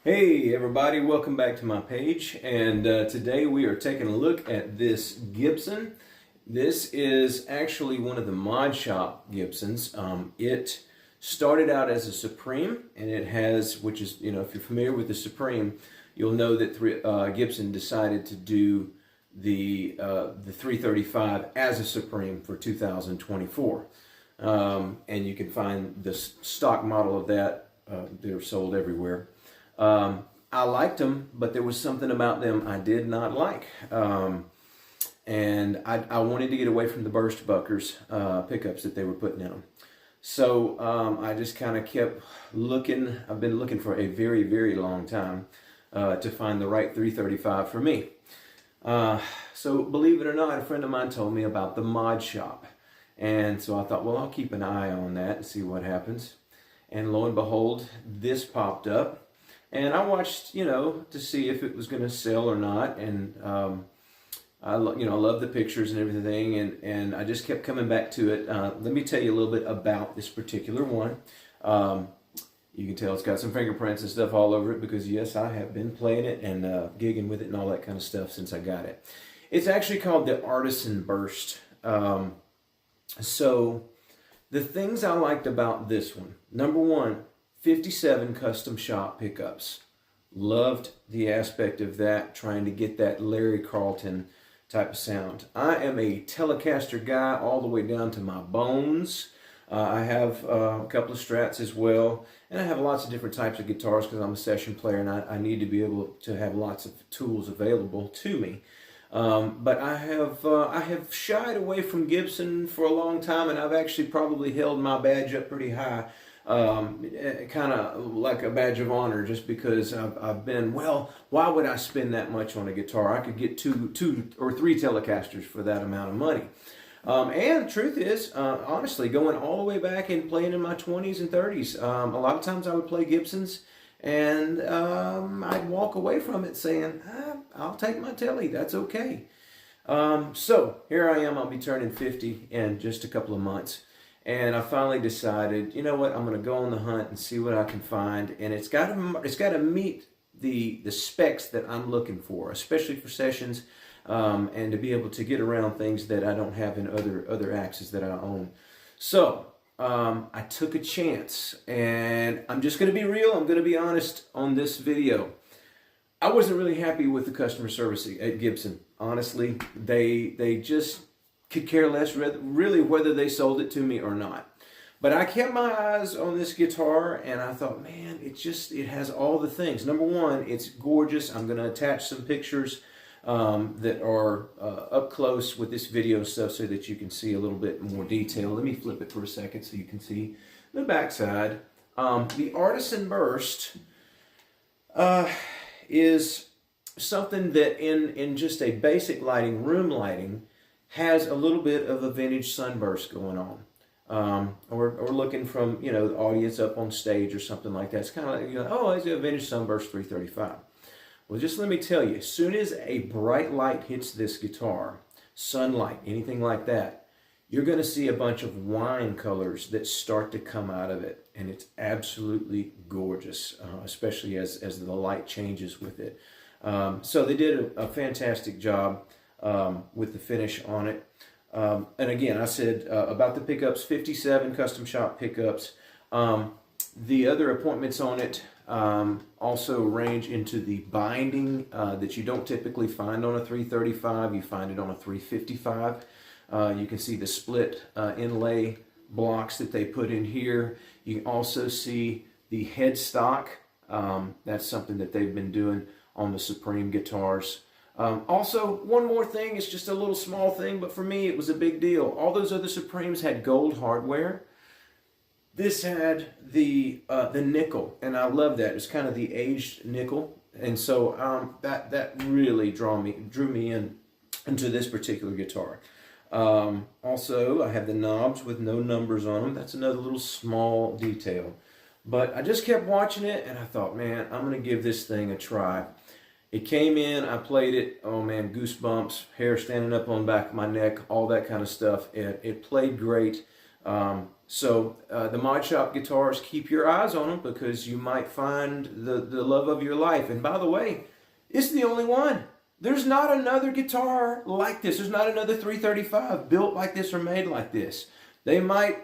Hey everybody, welcome back to my page, and today we are taking a look at this Gibson. This is actually one of the Mod Shop Gibsons. It started out as a Supreme, and it has, which is, if you're familiar with the Supreme, you'll know that Gibson decided to do the 335 as a Supreme for 2024. And you can find the stock model of that. They're sold everywhere. I liked them, but there was something about them I did not like. And I wanted to get away from the burst buckers pickups that they were putting in them. So I just kind of kept looking. I've been looking for a very, very long time to find the right 335 for me. So believe it or not, a friend of mine told me about the Mod Shop. And so I thought, well, I'll keep an eye on that and see what happens. And lo and behold, this popped up. And I watched, to see if it was going to sell or not. And, I love the pictures and everything. And I just kept coming back to it. Let me tell you a little bit about this particular one. You can tell it's got some fingerprints and stuff all over it because, yes, I have been playing it and gigging with it and all that kind of stuff since I got it. It's actually called the Artisan Burst. So the things I liked about this one, number one, 57 custom shop pickups. Loved the aspect of that, trying to get that Larry Carlton type of sound. I am a Telecaster guy all the way down to my bones. I have a couple of Strats as well, and I have lots of different types of guitars because I'm a session player and I need to be able to have lots of tools available to me. But I have shied away from Gibson for a long time, and I've actually probably held my badge up pretty high. Kind of like a badge of honor, just because I've been, well, why would I spend that much on a guitar? I could get two or three Telecasters for that amount of money. And the truth is, honestly, going all the way back and playing in my 20s and 30s, a lot of times I would play Gibsons, and I'd walk away from it saying, I'll take my Tele, that's okay. So here I am, I'll be turning 50 in just a couple of months. And I finally decided, you know what, I'm going to go on the hunt and see what I can find. And it's got to meet the specs that I'm looking for, especially for sessions, and to be able to get around things that I don't have in other axes that I own. So I took a chance, and I'm just going to be real. I'm going to be honest on this video. I wasn't really happy with the customer service at Gibson. Honestly, they just could care less really whether they sold it to me or not. But I kept my eyes on this guitar, and I thought, man, it has all the things. Number one, it's gorgeous. I'm going to attach some pictures that are up close with this video stuff so that you can see a little bit more detail. Let me flip it for a second so you can see the backside. The Artisan Burst is something that in just a basic lighting, room lighting, has a little bit of a vintage sunburst going on. Or looking from, the audience up on stage or something like that. It's kind of like, oh, it's a vintage sunburst 335. Well, just let me tell you, as soon as a bright light hits this guitar, sunlight, anything like that, you're going to see a bunch of wine colors that start to come out of it. And it's absolutely gorgeous, especially as the light changes with it. So they did a fantastic job with the finish on it. And again, I said about the pickups, 57 custom shop pickups. The other appointments on it also range into the binding that you don't typically find on a 335. You find it on a 355. You can see the split inlay blocks that they put in here. You can also see the headstock. That's something that they've been doing on the Supreme guitars. Also, one more thing, it's just a little small thing, but for me it was a big deal. All those other Supremes had gold hardware. This had the nickel, and I love that. It's kind of the aged nickel, and so that really drew me into this particular guitar. Also, I have the knobs with no numbers on them. That's another little small detail. But I just kept watching it, and I thought, man, I'm going to give this thing a try. It came in, I played it, oh man, goosebumps, hair standing up on the back of my neck, all that kind of stuff. It played great. The Mod Shop guitars, keep your eyes on them because you might find the love of your life. And by the way, it's the only one. There's not another guitar like this. There's not another 335 built like this or made like this. They might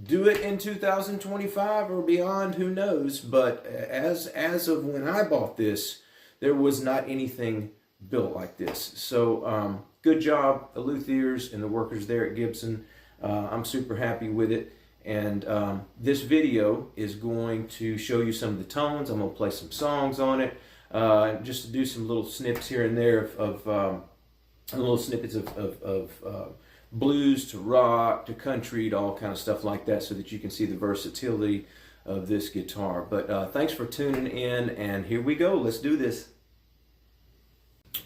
do it in 2025 or beyond, who knows. But as of when I bought this, there was not anything built like this. So good job, the luthiers and the workers there at Gibson. I'm super happy with it. And this video is going to show you some of the tones. I'm going to play some songs on it. Just to do some little snips here and there of little snippets of blues to rock to country to all kind of stuff like that, so that you can see the versatility of this guitar. But thanks for tuning in, and here we go. Let's do this.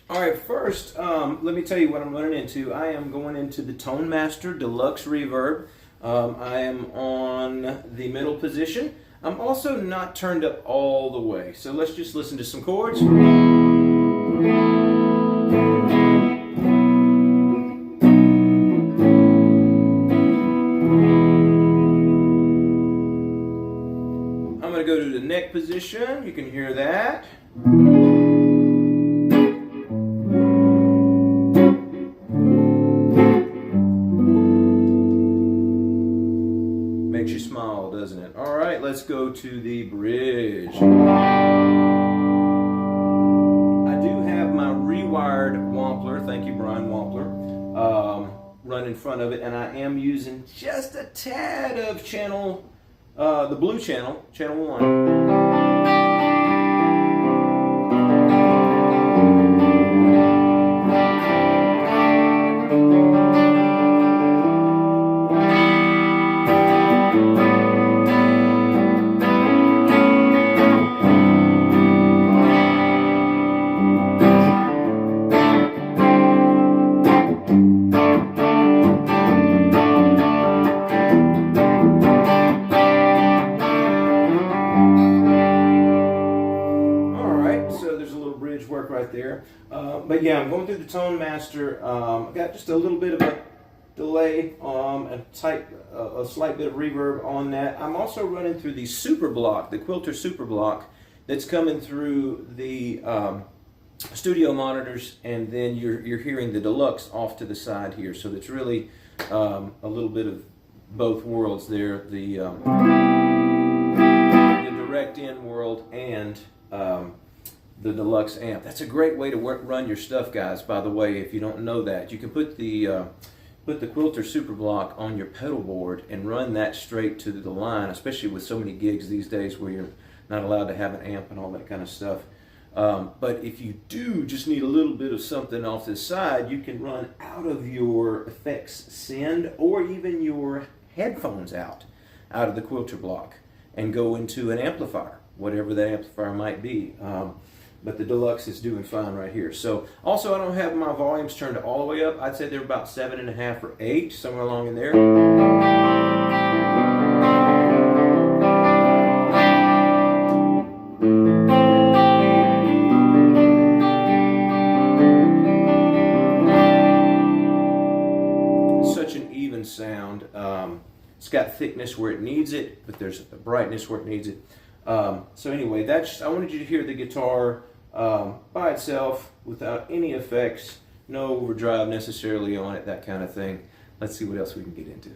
All right, first, let me tell you what I'm running into. I am going into the Tone Master Deluxe Reverb. I am on the middle position. I'm also not turned up all the way. So let's just listen to some chords. I'm going to go to the neck position. You can hear that. Makes you smile, doesn't it? All right, let's go to the bridge. I do have my rewired Wampler, thank you Brian Wampler, run in front of it, and I am using just a tad of channel, the blue channel, channel 1. Work right there, but yeah, I'm going through the Tone Master. I got just a little bit of a delay, a slight bit of reverb on that. I'm also running through the Super Block, the Quilter Super Block, that's coming through the studio monitors, and then you're hearing the Deluxe off to the side here. So it's really a little bit of both worlds there, the direct in world and the Deluxe amp. That's a great way to run your stuff, guys, by the way. If you don't know that, you can put the Quilter Super Block on your pedal board and run that straight to the line, especially with so many gigs these days where you're not allowed to have an amp and all that kind of stuff. But if you do just need a little bit of something off the side, you can run out of your effects send or even your headphones out of the Quilter Block and go into an amplifier, whatever that amplifier might be. But the Deluxe is doing fine right here. So also, I don't have my volumes turned all the way up. I'd say they're about 7.5 or 8, somewhere along in there. It's such an even sound. It's got thickness where it needs it, but there's a brightness where it needs it. So anyway, I wanted you to hear the guitar by itself without any effects, no overdrive necessarily on it, that kind of thing. Let's see what else we can get into.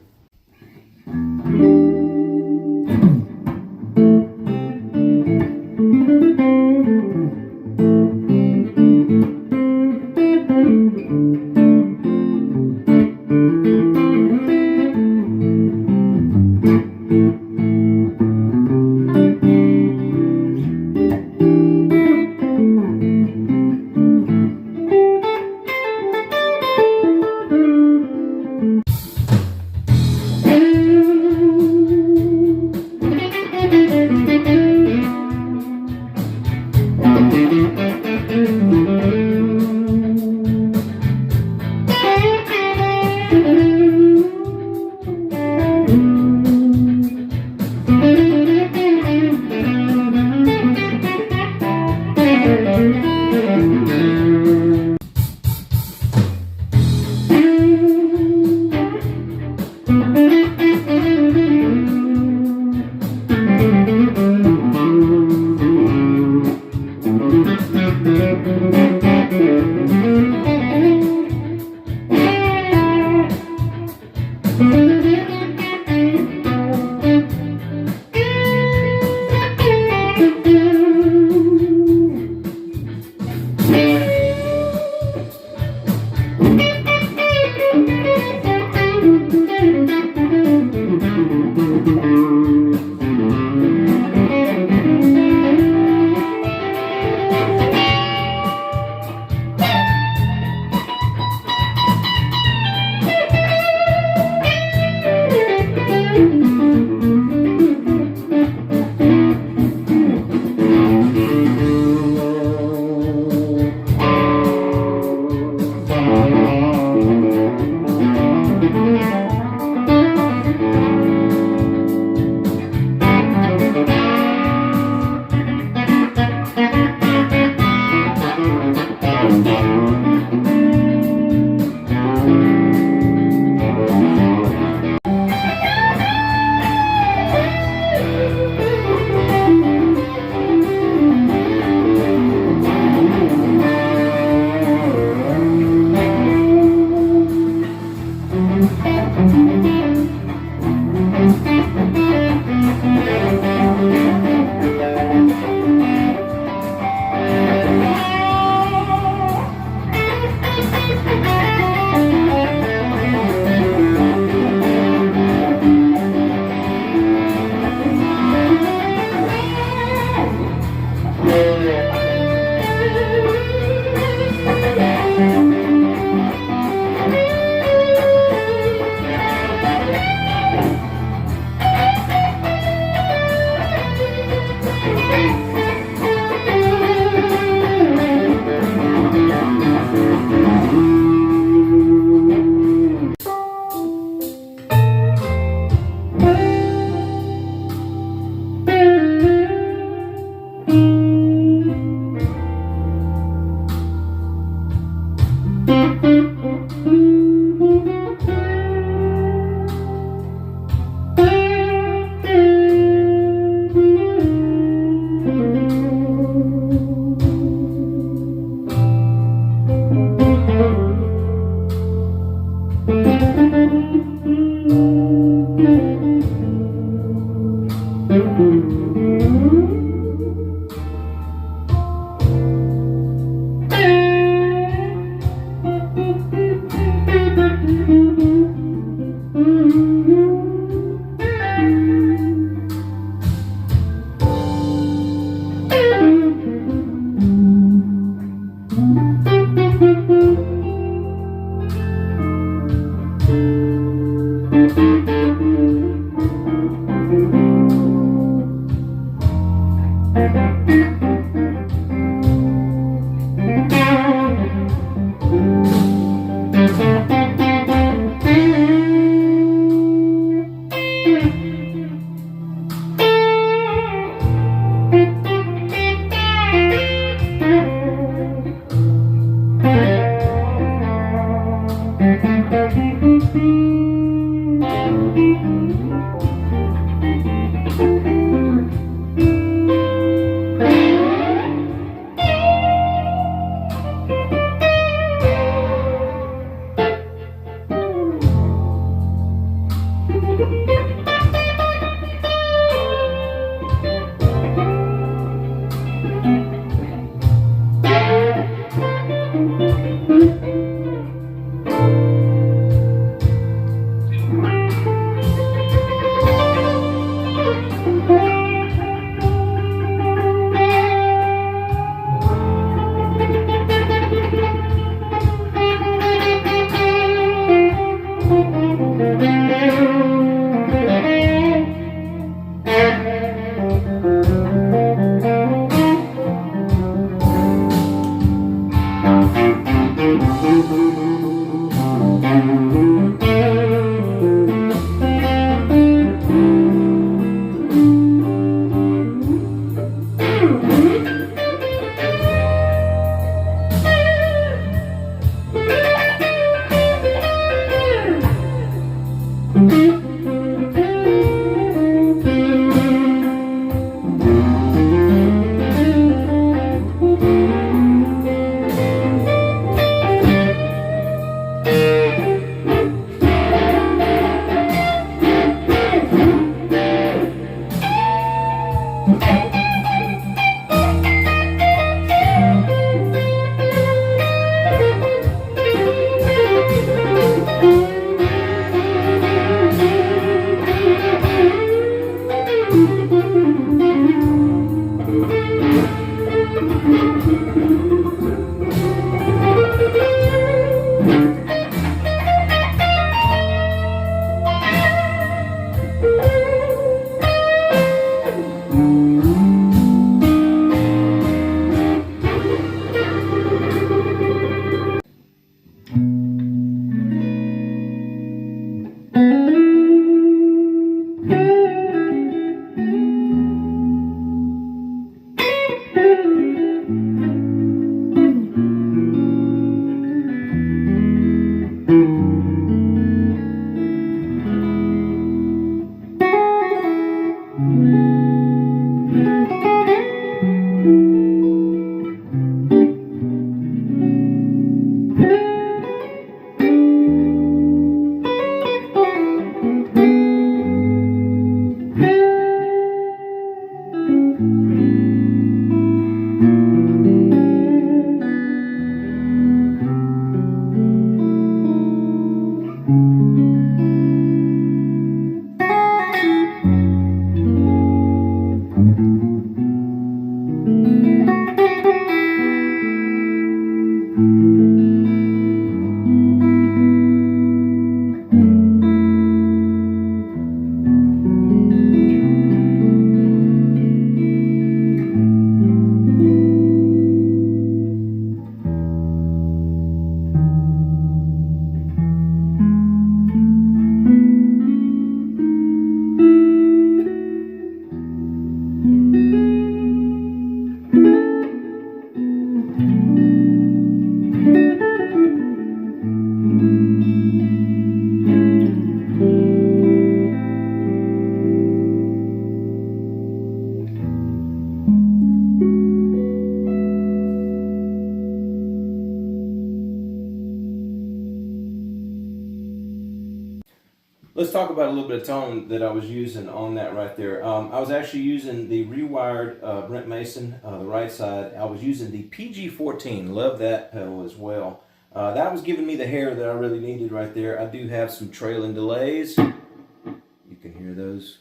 Let's talk about a little bit of tone that I was using on that right there. I was actually using the rewired Brent Mason, the right side. I was using the PG14. Love that pedal as well. That was giving me the hair that I really needed right there. I do have some trailing delays. You can hear those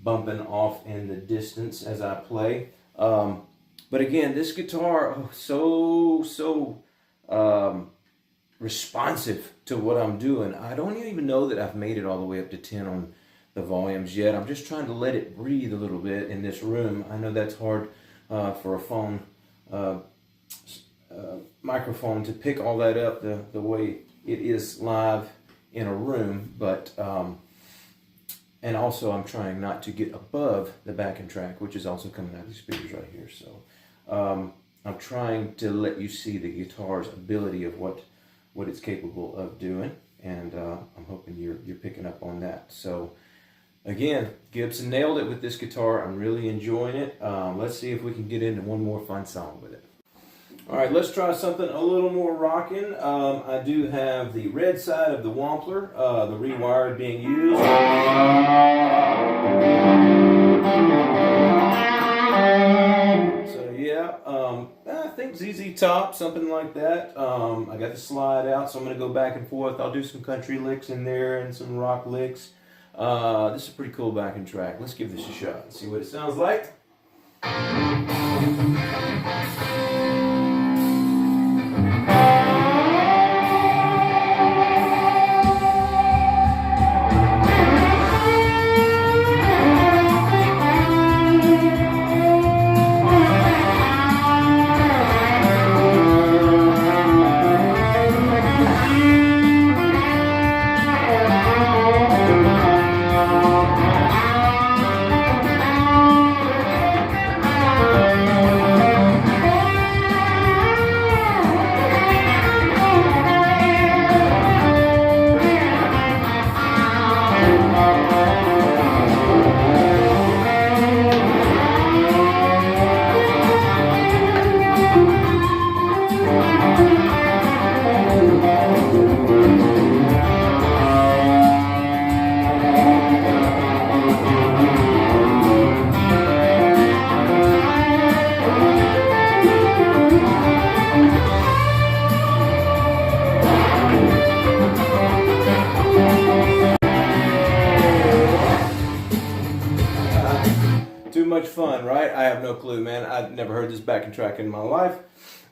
bumping off in the distance as I play. But again, this guitar, so responsive to what I'm doing. I don't even know that I've made it all the way up to 10 on the volumes yet. I'm just trying to let it breathe a little bit in this room. I know that's hard for a phone microphone to pick all that up the way it is live in a room, but and also I'm trying not to get above the backing track, which is also coming out of these speakers right here. So I'm trying to let you see the guitar's ability of what it's capable of doing, and I'm hoping you're picking up on that. So again, Gibson nailed it with this guitar. I'm really enjoying it. Let's see if we can get into one more fun song with it. All right, let's try something a little more rocking. I do have the red side of the Wampler, the rewired being used. So yeah, I think ZZ Top, something like that. I got the slide out, so I'm going to go back and forth. I'll do some country licks in there and some rock licks. This is a pretty cool backing track. Let's give this a shot and see what it sounds like. Too much fun, right? I have no clue, man. I've never heard this backing track in my life.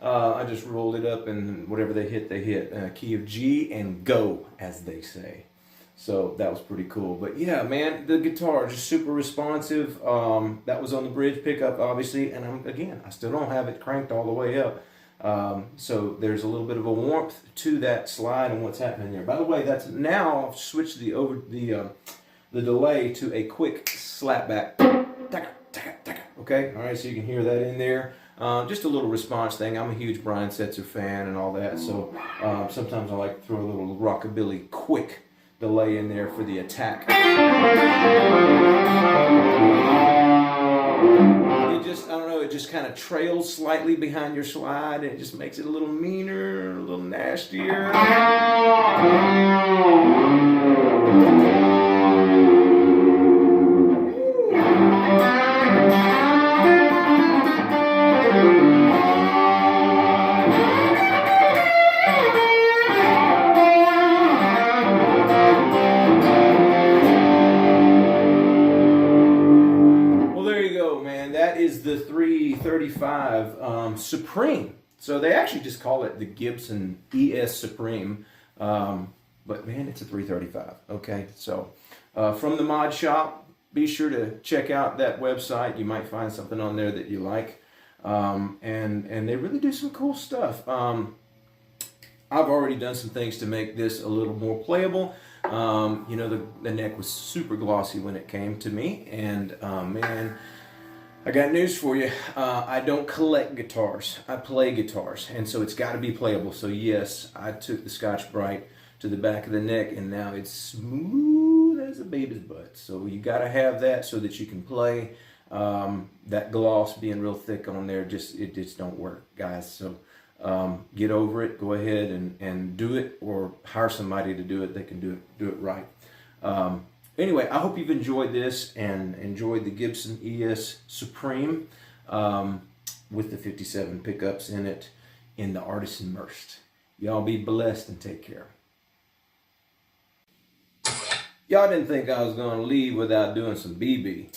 I just rolled it up, and whatever they hit, they hit. Key of G and go, as they say. So that was pretty cool. But yeah, man, the guitar just super responsive. That was on the bridge pickup, obviously, and I still don't have it cranked all the way up. So there's a little bit of a warmth to that slide and what's happening there. By the way, that's now I've switched the delay to a quick slapback. Okay, all right, so you can hear that in there. Just a little response thing. I'm a huge Brian Setzer fan and all that, so sometimes I like to throw a little rockabilly quick delay in there for the attack. It just, I don't know, it just kind of trails slightly behind your slide, and it just makes it a little meaner, a little nastier. The 335 Supreme. So they actually just call it the Gibson ES Supreme, but man, it's a 335. Okay, so from the Mod Shop, be sure to check out that website. You might find something on there that you like, and they really do some cool stuff. I've already done some things to make this a little more playable. You know, the neck was super glossy when it came to me, and man, I got news for you. I don't collect guitars. I play guitars, and so it's got to be playable. So yes, I took the Scotch-Brite to the back of the neck, and now it's smooth as a baby's butt. So you got to have that so that you can play. That gloss being real thick on there, it just don't work, guys. So get over it. Go ahead and do it, or hire somebody to do it. They can do it right. Anyway, I hope you've enjoyed this and enjoyed the Gibson ES Supreme with the 57 pickups in it in the Artisan Immersed. Y'all be blessed and take care. Y'all didn't think I was going to leave without doing some BB.